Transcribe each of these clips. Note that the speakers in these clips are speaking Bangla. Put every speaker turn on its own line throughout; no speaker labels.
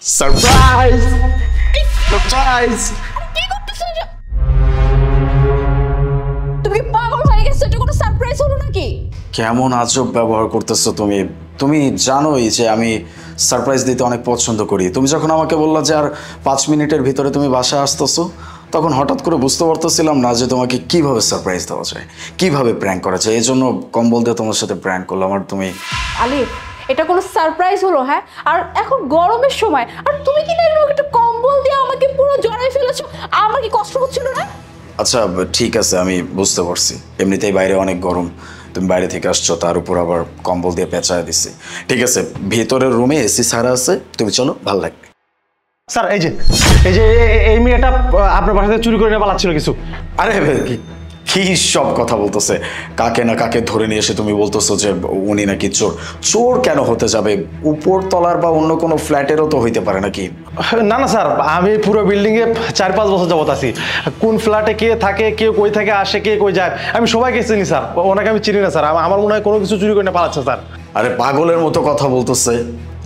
Surprise surprise.
কি করতেছ? তুমি কি পাগল হয়ে গেছো? এটা কোনো সারপ্রাইজ হলো নাকি?
কেমন আজব ব্যবহার করতেছো তুমি। তুমি জানোই যে আমি সারপ্রাইজ দিতে অনেক পছন্দ করি। তুমি যখন আমাকে বললা যে আর 5 মিনিটের ভিতরে তুমি বাসায় আসতেছো, তখন হঠাৎ করে বুঝতে পারতেছিলাম না যে তোমাকে কিভাবে সারপ্রাইজ দেওয়া যায়, কিভাবে প্র্যাঙ্ক করা যায়। এই জন্য কম্বল দিয়ে তোমার সাথে প্র্যাঙ্ক করলাম। আর তুমি
আলিফ, এটা কোনো সারপ্রাইজ হলো? হ্যাঁ, আর এখন গরমের সময়, আর তুমি কি না এরকম একটা কম্বল দিয়ে আমাকে পুরো জড়াই ফেলেছো। আমার কি কষ্ট হচ্ছিল না?
আচ্ছা ঠিক আছে, আমি বুঝতে পারছি। এমনিতেই বাইরে অনেক গরম, তুমি বাইরে থেকে আসছো, তার উপর আবার কম্বল দিয়ে পেঁচায় দিছি। ঠিক আছে, ভেতরের রুমে এসি ছাড়া আছে, তুমি চলো, ভাল লাগবে।
স্যার এই যে এই মেয়েটা আপনার বাসা থেকে চুরি করে নিয়ে পালাচ্ছিল কিছু।
আরে কি সব কথা বলতেছে? কাকে না কাকে ধরে নিয়ে এসে তুমি বলতেছো যে উনি নাকি চোর। চোর কেন হতে যাবে? উপর তলার বা অন্য কোনো ফ্ল্যাটেরও তো হইতে পারে নাকি?
না না স্যার, আমি পুরো বিল্ডিংয়ে 4-5 বছর যাবত আছি। কোন ফ্ল্যাটে কে থাকে, কে কই থেকে আসে, কে কই যায়, আমি সবাইকে চিনি স্যার। ওনাকে আমি চিনি না স্যার। আমার মনে হয় কোনো কিছু চুরি করে নিয়ে পালাচ্ছে স্যার।
আরে পাগলের মতো কথা বলতেছে।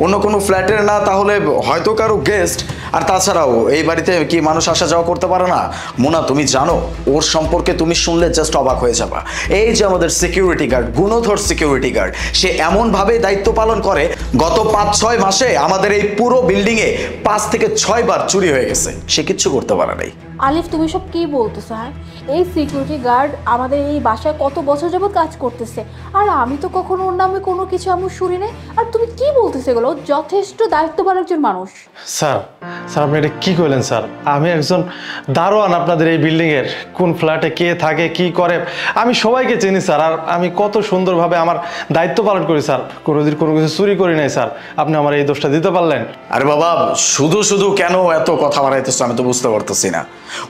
অন্য কোনো ফ্ল্যাটের না, তাহলে হয়তো কারো গেস্ট। আর তাছাড়াও এই বাড়িতে কি মানুষ আসা যাওয়া করতে পারে না? মোনা, তুমি জানো ওর সম্পর্কে তুমি শুনলে জাস্ট অবাক হয়ে যাবা। এই যে আমাদের সিকিউরিটি গার্ড, গুণধর সিকিউরিটি গার্ড, সে এমনভাবে দায়িত্ব পালন করে, গত 5-6 মাসে আমাদের এই পুরো বিল্ডিংয়ে 5 থেকে 6 বার চুরি হয়ে গেছে। সে কিচ্ছু করতে পারে নাই।
আলিফ, তুমি সব কি বলতেছো? হ্যাঁ, এই সিকিউরিটি গার্ড আমাদের এই বাসায় কত বছর যাবত কাজ করতেছে, আর আমি তো কখনো ওর নামে কোনো কিছু আমি শুনি নাই। আর তুমি কি বলতেছো এগুলো? যথেষ্ট দায়িত্ববান একজন মানুষ।
স্যার আপনি এটা কি করলেন স্যার? আমি একজন দারোয়ান আপনাদের এই বিল্ডিংয়ের। কোন ফ্ল্যাটে কে থাকে, কি করে, আমি সবাইকে চিনি স্যার। আর আমি কত সুন্দরভাবে আমার দায়িত্ব পালন করি স্যার। কোনোদিন কোনো কিছু চুরি করি নাই স্যার। আপনি আমার এই দোষটা দিতে পারলেন?
আরে বাবা, শুধু শুধু কেন এত কথা বাড়াইতেছো? আমি তো বুঝতে পারতেছি না।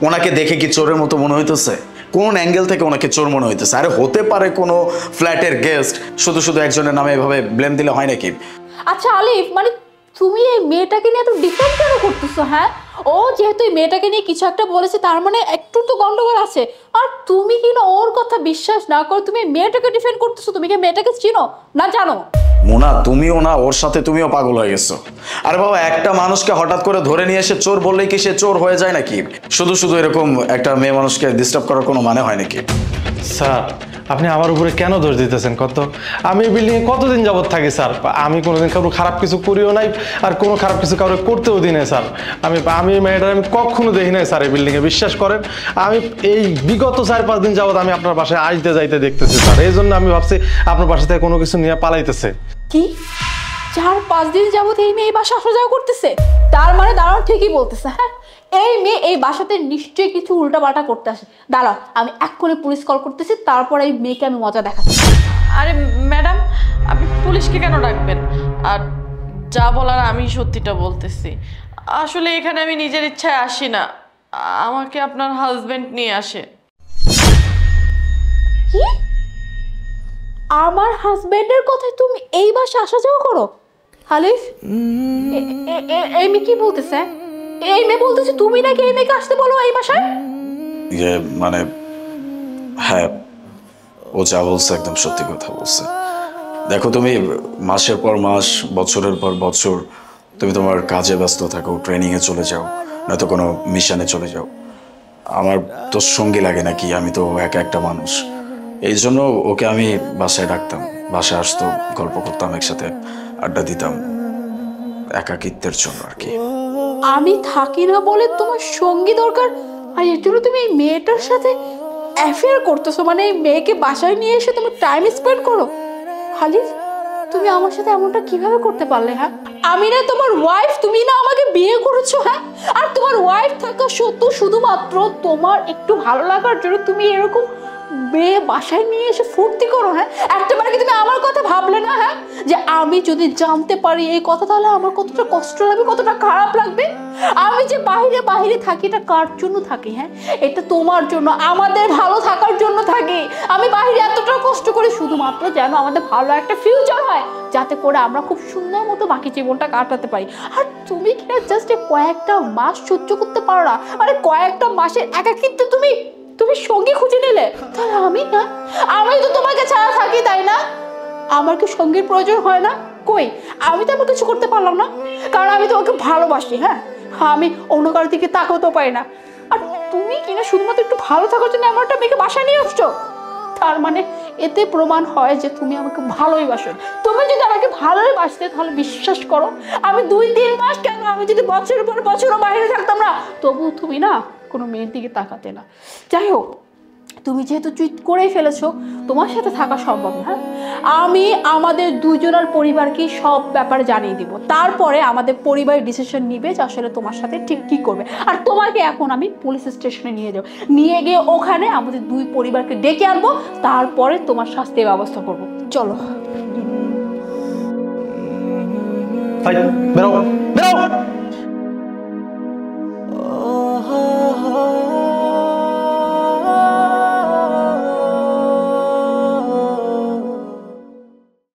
ওনাকে দেখে কি চোরের মতো মনে হইতেছে? কোন অ্যাঙ্গেল থেকে ওনাকে চোর মনে হইতেছে? আরে হতে পারে কোনো ফ্ল্যাটের গেস্ট। শুধু শুধু একজনের নামে এভাবে ব্লেম দিলে হয় নাকি?
আচ্ছা আলিফ, মানে তুমি এই মেয়েটাকে নিয়ে এত ডিফেন্ড কেন করতেছো? হ্যাঁ, ও যেহেতু এই মেয়েটাকে নিয়ে কিছু একটা বলেছে, তার মানে একটু তো গন্ডগোল আছে। আর তুমি কি না ওর কথা বিশ্বাস না করে তুমি মেয়েটাকে ডিফেন্ড করতেছো? তুমি কি মেয়েটাকে চিনো না জানো?
মোনা, তুমিও না ওর সাথে তুমিও পাগল হয়ে গেছো। আরে বাবা, একটা মানুষকে হঠাৎ করে ধরে নিয়ে এসে চোর বললেই কি সে চোর হয়ে যায় নাকি? শুধু শুধু এরকম একটা মেয়ে মানুষকে ডিস্টার্ব করার কোনো মানে হয় নাকি?
স্যার আপনি আমার উপরে কেন দোষ দিতেছেন? কত আমি এই বিল্ডিংয়ে কতদিন যাবত থাকি স্যার। আমি কোনোদিন কারো খারাপ কিছু করিও নাই, আর কোনো খারাপ কিছু কারো করতেও দিই নাই স্যার। আমি মেয়েটার আমি কখনো দেখি নাই স্যার এই বিল্ডিংয়ে, বিশ্বাস করেন। আমি এই বিগত 4-5 দিন যাবত আমি আপনার বাসায় আসতে যাইতে দেখতেছি স্যার। এই জন্য আমি ভাবছি আপনার বাসা থেকে কোনো কিছু নিয়ে পালাইতেছে।
কি 4-5 দিন যাবত এই মেয়ে এই বাসা আসা যাওয়া করতেছে? তার মানে দাঁড়াও, ঠিকই বলতেছে। হ্যাঁ, এই মেয়ে এই বাসাতে নিশ্চয়ই কিছু উল্টাপাল্টা করতে আসে। দাঁড়াও, আমি এক্ষুনি পুলিশ কল করতেছি, তারপর এই মেয়েকে আমি মজা দেখাচ্ছি।
আরে ম্যাডাম, আপনি পুলিশকে কেন ডাকবেন? আর যা বলার আমি সত্যিটা বলতেছি। আসলে এখানে আমি নিজের ইচ্ছায় আসি না, আমাকে আপনার হাজবেন্ড নিয়ে আসে।
কি? আমার হাজবেন্ডের কথায় তুমি এই বাসা আসা যাওয়া করো? হালিফ, এই মেয়ে কি বলতেছে? এই মেয়ে বলতেছে তুমি নাকি এই মেয়েকে আসতে বলো এই বাসায়?
মানে হ্যাঁ, ও যা বলছে একদম সত্যি কথা বলছে। দেখো, তুমি মাসের পর মাস, বছরের পর বছর তুমি তোমার কাজে ব্যস্ত থাকো, ট্রেনিংয়ে চলে যাও, নয়তো কোনো মিশনে চলে যাও। আমার তো সঙ্গী লাগে নাকি? আমি তো একা একটা মানুষ। এই জন্য ওকে আমি বাসায় ডাকতাম, বাসায় আসতো, গল্প করতাম, একসাথে আড্ডা দিতাম, একাকিত্বের জন্য আর কি।
আমি থাকি না বলে তোমার সঙ্গী দরকার, আর এর জন্য তুমি এই মেয়েটার সাথে অ্যাফেয়ার করতেছো? মানে এই মেয়েকে বাসায় নিয়ে এসে তুমি টাইম স্পেন্ড করো? হালিফ, তুমি আমার সাথে এমনটা কিভাবে করতে পারলে? হ্যাঁ, আমি না তোমার ওয়াইফ, তুমি না আমাকে বিয়ে করেছো। হ্যাঁ, আর তোমার ওয়াইফ থাকা সত্ত্বেও শুধুমাত্র তোমার একটু ভালো লাগার জন্য তুমি এরকম মেয়ে বাসায় নিয়ে এসে ফুর্তি করো? হ্যাঁ, একটাবার কি তুমি আমার কথা ভাবলে না? হ্যাঁ, যে আমি যদি জানতে পারি এই কথা, তাহলে আমার কতটা কষ্ট লাগবে, কতটা খারাপ লাগবে। আমি যে বাইরে বাইরে থাকি, এটা কার জন্য থাকি? হ্যাঁ, এটা তোমার জন্য, আমাদের ভালো থাকার জন্য থাকি। আমি বাইরে এতটা কষ্ট করি শুধুমাত্র যেন আমাদের ভালো একটা ফিউচার হয়, যাতে করে আমরা খুব সুন্দর মতো বাকি জীবনটা কাটাতে পারি। আর তুমি কিনা জাস্ট কয়েকটা মাস সহ্য করতে পারো না? মানে কয়েকটা মাসের একাকিত্ব তুমি সঙ্গী খুঁজে নিলে। তাহলে আমি না, আমি তো তোমাকে ছাড়া থাকি, তাই না? আমার কি সঙ্গীর প্রয়োজন হয় না? কই, আমি তো আমার কিছু করতে পারলাম না, কারণ আমি তোমাকে ভালোবাসি। হ্যাঁ, আমি অন্য কারোর দিকে তাকাতেও পারি না। আর তুমি কিনা শুধুমাত্র একটু ভালো থাকার জন্য আমার একটা মেয়েকে বাসায় নিয়ে আসছো। তার মানে এতে প্রমাণ হয় যে তুমি আমাকে ভালোই বাসো। তুমি যদি আমাকে ভালোই বাসতে তাহলে বিশ্বাস করো, আমি 2-3 মাস কেন, আমি যদি বছরের পর বছরও বাইরে থাকতাম না, তবুও তুমি না কোনো মেয়ের দিকে তাকাতে না। যাই হোক, তুমি যেহেতু চুইট করেই ফেলেছো, তোমার সাথে থাকা সম্ভব না। হ্যাঁ, আমি আমাদের দুজনের পরিবারকে সব ব্যাপারে জানিয়ে দিব, তারপরে আমাদের পরিবার ডিসিশন নিবে যে আসলে তোমার সাথে ঠিক কী করবে। আর তোমাকে এখন আমি পুলিশ স্টেশনে নিয়ে যাবো, নিয়ে গিয়ে ওখানে আমাদের 2 পরিবারকে ডেকে আনবো, তারপরে তোমার শাস্তির ব্যবস্থা করব। চলো।
ভাই বেরো বেরো।